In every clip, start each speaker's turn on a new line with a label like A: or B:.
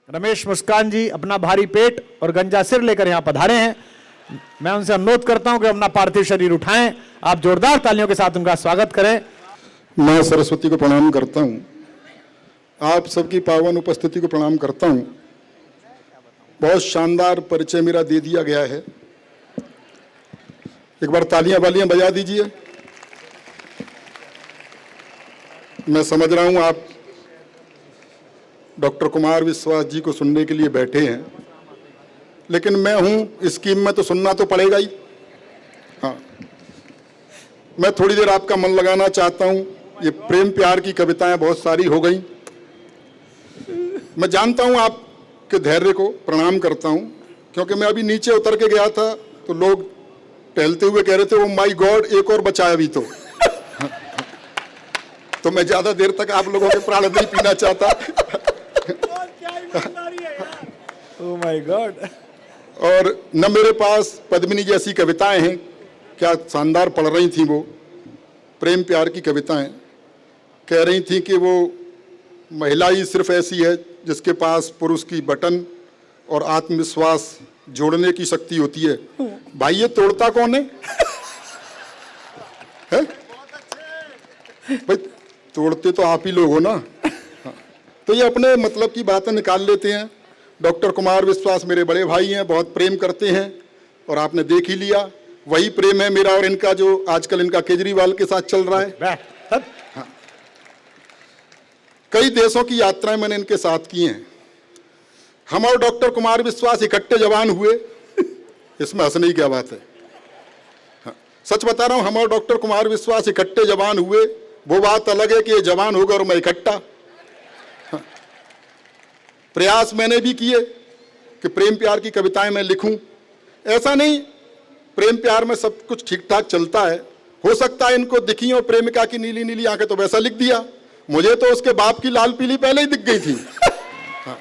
A: रमेश मुस्कान जी अपना भारी पेट और गंजा सिर लेकर यहां पधारे हैं। मैं उनसे अनुरोध करता हूं कि अपना पार्थिव शरीर उठाएं। आप जोरदार तालियों के साथ उनका स्वागत करें।
B: मैं सरस्वती को प्रणाम करता हूं, आप सबकी पावन उपस्थिति को प्रणाम करता हूं। बहुत शानदार परिचय मेरा दे दिया गया है, एक बार तालियां वालियां बजा दीजिए। मैं समझ रहा हूं आप डॉक्टर कुमार विश्वास जी को सुनने के लिए बैठे हैं, लेकिन मैं हूं स्कीम में तो सुनना तो पड़ेगा ही। हाँ, मैं थोड़ी देर आपका मन लगाना चाहता हूं। ये प्रेम प्यार की कविताएं बहुत सारी हो गई। मैं जानता हूं आपके धैर्य को प्रणाम करता हूं, क्योंकि मैं अभी नीचे उतर के गया था तो लोग टहलते हुए कह रहे थे, ओ माय गॉड एक और बचा अभी तो मैं ज्यादा देर तक आप लोगों के प्राण नहीं पीना चाहता।
A: Oh my God.
B: और न मेरे पास पद्मिनी जैसी कविताएं हैं, क्या शानदार पढ़ रही थी वो प्रेम प्यार की कविताएं। कह रही थी कि वो महिला ही सिर्फ ऐसी है जिसके पास पुरुष की बटन और आत्मविश्वास जोड़ने की शक्ति होती है। भाई ये तोड़ता कौन है? भाई तोड़ते तो आप ही लोग हो ना। तो ये अपने मतलब की बातें निकाल लेते हैं। डॉक्टर कुमार विश्वास मेरे बड़े भाई हैं, बहुत प्रेम करते हैं और आपने देख ही लिया। वही प्रेम है मेरा और इनका जो आजकल इनका केजरीवाल के साथ चल रहा है। हाँ। कई देशों की यात्राएं मैंने इनके साथ की हैं। हम और डॉक्टर कुमार विश्वास इकट्ठे जवान हुए, इसमें हंसने की क्या बात है। हाँ। सच बता रहा हूं, हम और डॉक्टर कुमार विश्वास इकट्ठे जवान हुए। वो बात अलग है कि ये जवान होगा और मैं इकट्ठा। प्रयास मैंने भी किए कि प्रेम प्यार की कविताएं मैं लिखूं। ऐसा नहीं प्रेम प्यार में सब कुछ ठीक ठाक चलता है, हो सकता है इनको दिखी और प्रेमिका की नीली नीली आंखें, तो वैसा लिख दिया। मुझे तो उसके बाप की लाल पीली पहले ही दिख गई थी। हाँ।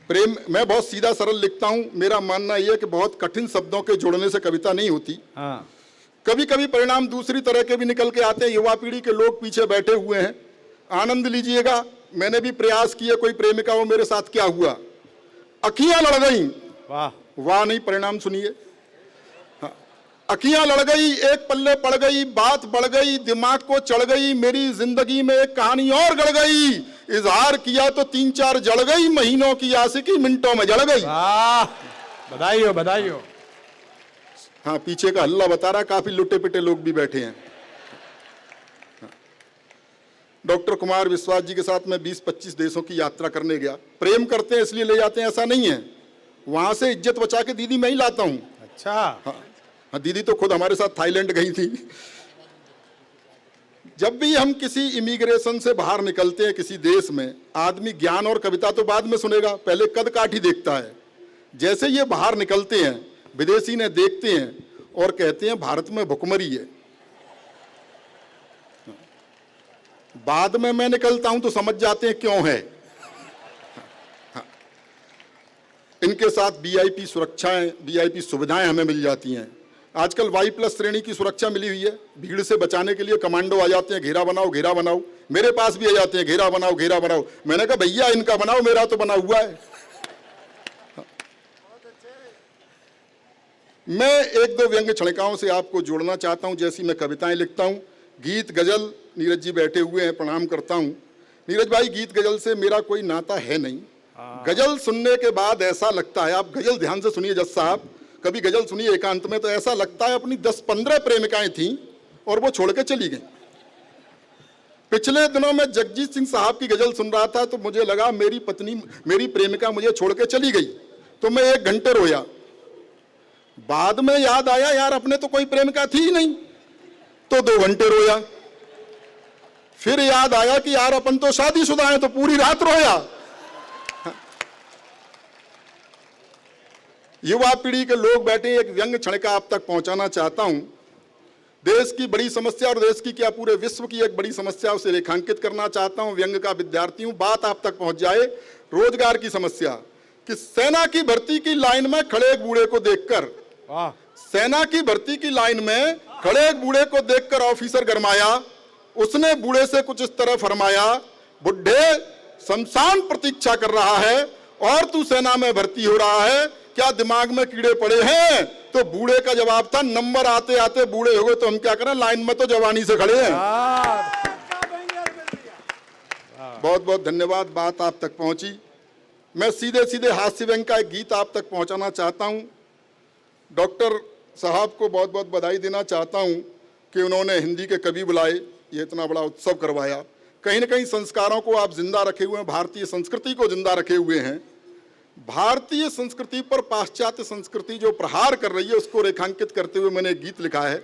B: प्रेम मैं बहुत सीधा सरल लिखता हूं। मेरा मानना यह है कि बहुत कठिन शब्दों के जोड़ने से कविता नहीं होती।
A: हाँ।
B: कभी कभी परिणाम दूसरी तरह के भी निकल के आते हैं। युवा पीढ़ी के लोग पीछे बैठे हुए हैं, आनंद लीजिएगा। मैंने भी प्रयास किए, कोई प्रेमिका हो मेरे साथ, क्या हुआ, अखियां लड़ गई।
A: वाह
B: वाह नहीं, परिणाम सुनिए। हाँ। अखियां लड़ गई, एक पल्ले पड़ गई, बात बढ़ गई, दिमाग को चढ़ गई, मेरी जिंदगी में एक कहानी और गढ़ गई। इजहार किया तो 3-4 जड़ गई, महीनों की आशिकी मिनटों में जड़ गई।
A: वाह, बधाई हो बधाई हो।
B: हाँ, पीछे का हल्ला बता रहा, काफी लुटे पिटे लोग भी बैठे हैं। डॉक्टर कुमार विश्वास जी के साथ मैं 20-25 देशों की यात्रा करने गया। प्रेम करते हैं इसलिए ले जाते हैं ऐसा नहीं है, वहां से इज्जत बचा के दीदी मैं ही लाता हूं।
A: अच्छा।
B: हाँ, दीदी तो खुद हमारे साथ थाईलैंड गई थी। जब भी हम किसी इमिग्रेशन से बाहर निकलते हैं किसी देश में, आदमी ज्ञान और कविता तो बाद में सुनेगा, पहले कद काठ ही देखता है। जैसे ये बाहर निकलते हैं, विदेशी ने देखते हैं और कहते हैं भारत में भुखमरी है। बाद में मैं निकलता हूं तो समझ जाते हैं क्यों है। इनके साथ वीआईपी सुरक्षाएं, वीआईपी सुविधाएं हमें मिल जाती हैं। आजकल Y+ श्रेणी की सुरक्षा मिली हुई है। भीड़ से बचाने के लिए कमांडो आ जाते हैं, घेरा बनाओ घेरा बनाओ। मेरे पास भी आ जाते हैं, घेरा बनाओ घेरा बनाओ। मैंने कहा भैया इनका बनाओ, मेरा तो बना हुआ है। मैं 1-2 व्यंग्य छणिकाओं से आपको जोड़ना चाहता हूं, जैसी मैं कविताएं लिखता हूं। गीत गजल, नीरज जी बैठे हुए हैं, प्रणाम करता हूं। नीरज भाई, गीत गजल से मेरा कोई नाता है नहीं। गजल सुनने के बाद ऐसा लगता है, आप गजल ध्यान से सुनिए जज साहब, कभी गजल सुनिए एकांत में, तो ऐसा लगता है अपनी 10-15 प्रेमिकाएं थीं और वो छोड़ के चली गई। पिछले दिनों में जगजीत सिंह साहब की गजल सुन रहा था तो मुझे लगा मेरी पत्नी, मेरी प्रेमिका मुझे छोड़ के चली गई, तो मैं 1 घंटे रोया। बाद में याद आया यार अपने तो कोई प्रेमिका थी ही नहीं, तो 2 घंटे रोया। फिर याद आया कि यार अपन तो शादीशुदा हैं, तो पूरी रात रोया। युवा पीढ़ी के लोग बैठे, एक व्यंग्य छणिका आप तक पहुंचाना चाहता हूं। देश की बड़ी समस्या और देश की क्या पूरे विश्व की एक बड़ी समस्या, उसे रेखांकित करना चाहता हूं। व्यंग्य का विद्यार्थी हूं, बात आप तक पहुंच जाए। रोजगार की समस्या कि सेना की भर्ती की लाइन में खड़े एक बूढ़े को देखकर, सेना की भर्ती की लाइन में खड़े एक बूढ़े को देखकर ऑफिसर गरमाया। उसने बूढ़े से कुछ इस तरह फरमाया, बुढ़े शमशान प्रतीक्षा कर रहा है और तू सेना में भर्ती हो रहा है, क्या दिमाग में कीड़े पड़े हैं? तो बूढ़े का जवाब था, नंबर आते आते बूढ़े हो गए तो हम क्या करें, लाइन में तो जवानी से खड़े हैं। बहुत बहुत धन्यवाद, बात आप तक पहुंची। मैं सीधे सीधे हास्य व्यंग का एक गीत आप तक पहुंचाना चाहता हूं। डॉक्टर साहब को बहुत बहुत बधाई देना चाहता हूं कि उन्होंने हिंदी के कवि बुलाए, ये इतना बड़ा उत्सव करवाया। कहीं ना कहीं संस्कारों को आप जिंदा रखे हुए हैं, भारतीय संस्कृति को जिंदा रखे हुए हैं। भारतीय संस्कृति पर पाश्चात्य संस्कृति जो प्रहार कर रही है उसको रेखांकित करते हुए मैंने एक गीत लिखा है।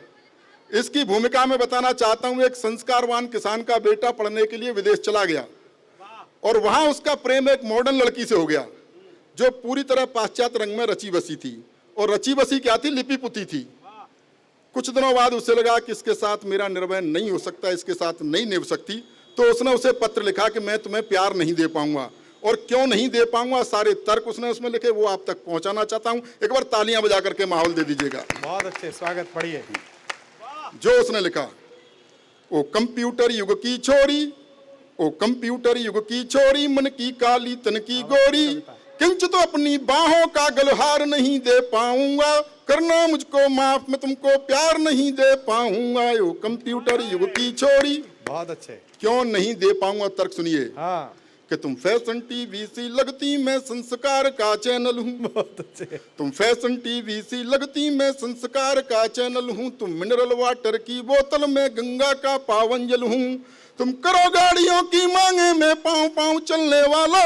B: इसकी भूमिका में बताना चाहता हूं, एक संस्कारवान किसान का बेटा पढ़ने के लिए विदेश चला गया और वहां उसका प्रेम एक मॉडर्न लड़की से हो गया जो पूरी तरह पाश्चात्य रंग में रची बसी थी। और रची बसी क्या थी? लिपि पुती थी। कुछ दिनों बाद उसे लगा कि इसके साथ मेरा निर्वहन नहीं हो सकता, इसके साथ नहीं निभ सकती, तो उसने उसे पत्र लिखा कि मैं तुम्हें प्यार नहीं दे पाऊंगा। और क्यों नहीं दे पाऊंगा, सारे तर्क उसने उसमें लिखे, वो आप तक पहुंचाना चाहता हूं। एक बार तालियां बजा करके माहौल दे दीजिएगा।
A: बहुत अच्छे, स्वागत, पढ़िए।
B: जो उसने लिखा, ओ कंप्यूटर युग की छोरी, ओ कंप्यूटर युग की छोरी, मन की काली तन की गोरी, किंच तो अपनी बाहों का गलहार नहीं दे पाऊंगा, करना मुझको माफ, मैं तुमको प्यार नहीं दे पाऊंगा। ओ कंप्यूटर युग की छोरी।
A: बहुत अच्छे।
B: क्यों नहीं दे पाऊंगा, तर्क सुनिए।
A: हाँ,
B: कि तुम फैशन टीवी सी लगती, मैं संस्कार का चैनल हूँ।
A: बहुत अच्छे।
B: तुम फैशन टीवी सी लगती, मैं संस्कार का चैनल हूँ। तुम मिनरल वाटर की बोतल, मैं गंगा का पावन जल हूँ। तुम करो गाड़ियों की मांगे, मैं पाँव पाँव चलने वाला।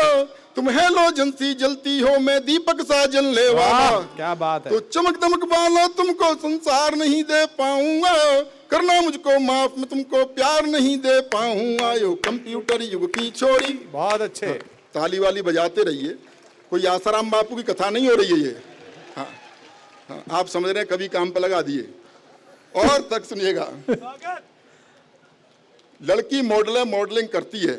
B: तुम हेलोजन सी जलती हो, मैं दीपक सा जलने वाला।
A: क्या बात है।
B: तो चमक दमक वाला तुमको संसार नहीं दे पाऊंगा, करना मुझको माफ, मैं तुमको प्यार नहीं दे पाऊंगा। यो कंप्यूटर युग की छोरी।
A: बहुत अच्छे।
B: ताली वाली बजाते रहिए, कोई आसाराम बापू की कथा नहीं हो रही है ये। हाँ, हाँ, आप समझ रहे हैं, कभी काम पे लगा दिए। और तक सुनिएगा। लड़की मॉडलिंग करती है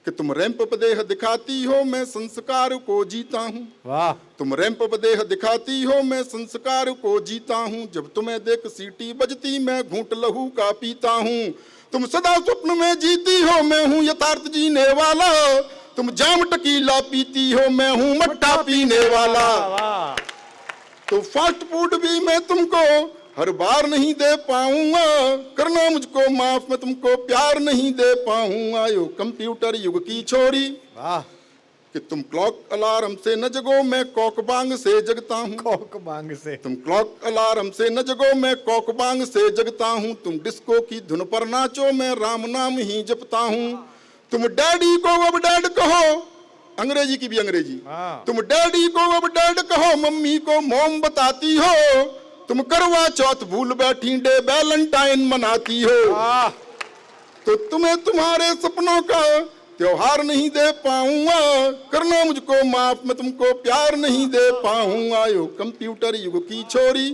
B: कि तुम रैंप पर देह दिखाती हो, मैं संस्कार को जीता हूँ।
A: वाह।
B: तुम रैंप पर देह दिखाती हो, मैं संस्कार को जीता हूँ। जब तुम्हें देख सीटी बजती, मैं घूंट लहू का पीता हूँ। तुम सदा स्वप्न में जीती हो, मैं हूँ यथार्थ जीने वाला। तुम जाम टकीला पीती हो, मैं हूँ मट्ठा पीने वाला।
A: वाह।
B: तो फास्ट फूड भी मैं तुमको हर बार नहीं दे पाऊंगा, करना मुझको माफ, मैं तुमको प्यार नहीं दे पाऊंगा। यो कंप्यूटर युग की छोरी।
A: वाह।
B: कि तुम क्लॉक अलार्म से न जगो, मैं कॉकबांग से जगता हूँ।
A: कॉकबांग से।
B: तुम क्लॉक अलार्म से न जगो, मैं कॉकबांग से जगता हूँ। तुम डिस्को की धुन पर नाचो, मैं राम नाम ही जपता हूँ। तुम डैडी को अब डैड कहो, अंग्रेजी की भी अंग्रेजी। तुम डैडी को अब डैड कहो, मम्मी को मॉम बताती हो। तुम करवा चौथ भूल बैठी, डे वैलेंटाइन मनाती हो। तो तुम्हें तुम्हारे सपनों का त्योहार नहीं दे पाऊंगा, करना मुझको माफ, मैं तुमको प्यार नहीं दे पाऊंगा। यो कंप्यूटर युग की छोरी।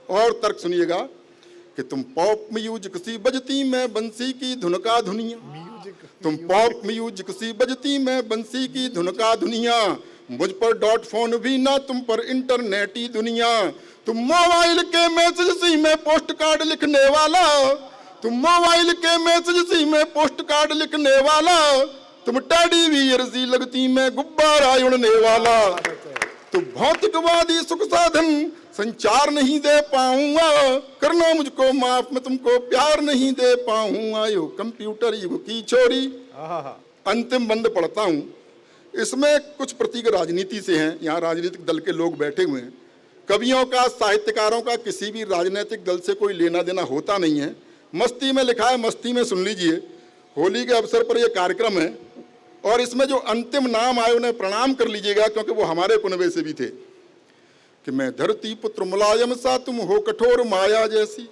B: और तर्क सुनिएगा कि तुम पॉप म्यूजिक सी बजती, मैं बंसी की धुन का धुनिया। तुम पॉप म्यूजिक सी बजती, मैं बंसी की धुन का धुनिया। मुझ पर डॉट फोन भी ना, तुम पर इंटरनेट ही दुनिया। तुम मोबाइल के मैसेज सी, मैं पोस्ट कार्ड लिखने वाला। तुम मोबाइल के मैसेज सी, मैं पोस्ट कार्ड लिखने वाला। तुम टेडी बियर सी लगती, मैं गुब्बारा उड़ने वाला। तुम भौतिकवादी सुख साधन संचार नहीं दे पाऊंगा, करना मुझको माफ, मैं तुमको प्यार नहीं दे पाऊंगा। यो कंप्यूटर युग की छोरी। अंतिम बंद पढ़ता हूं। इसमें कुछ प्रतीक राजनीति से हैं। यहाँ राजनीतिक दल के लोग बैठे हुए हैं। कवियों का, साहित्यकारों का किसी भी राजनीतिक दल से कोई लेना देना होता नहीं है। मस्ती में लिखा है, मस्ती में सुन लीजिए। होली के अवसर पर यह कार्यक्रम है और इसमें जो अंतिम नाम आए उन्हें प्रणाम कर लीजिएगा, क्योंकि वो हमारे कुनबे से भी थे। कि मैं धरती पुत्र मुलायम सा, तुम हो कठोर माया जैसी।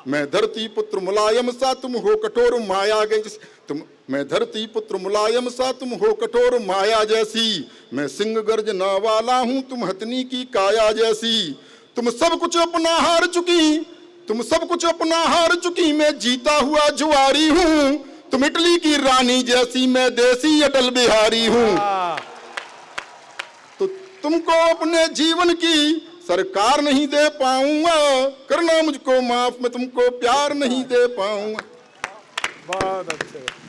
B: मैं धरती पुत्र मुलायम सा, तुम हो कठोर माया जैसी। मैं धरती पुत्र मुलायम सा, तुम हो कठोर माया जैसी। मैं सिंह गर्जना वाला हूँ, तुम हथनी की काया जैसी। तुम सब कुछ अपना हार चुकी, तुम सब कुछ अपना हार चुकी, मैं जीता हुआ जुआरी हूँ। तुम इटली की रानी जैसी, मैं देसी अटल बिहारी हूँ। तो तुमको अपने जीवन की सरकार नहीं दे पाऊंगा, करना मुझको माफ, मैं तुमको प्यार नहीं दे पाऊंगा।
A: बहुत अच्छे।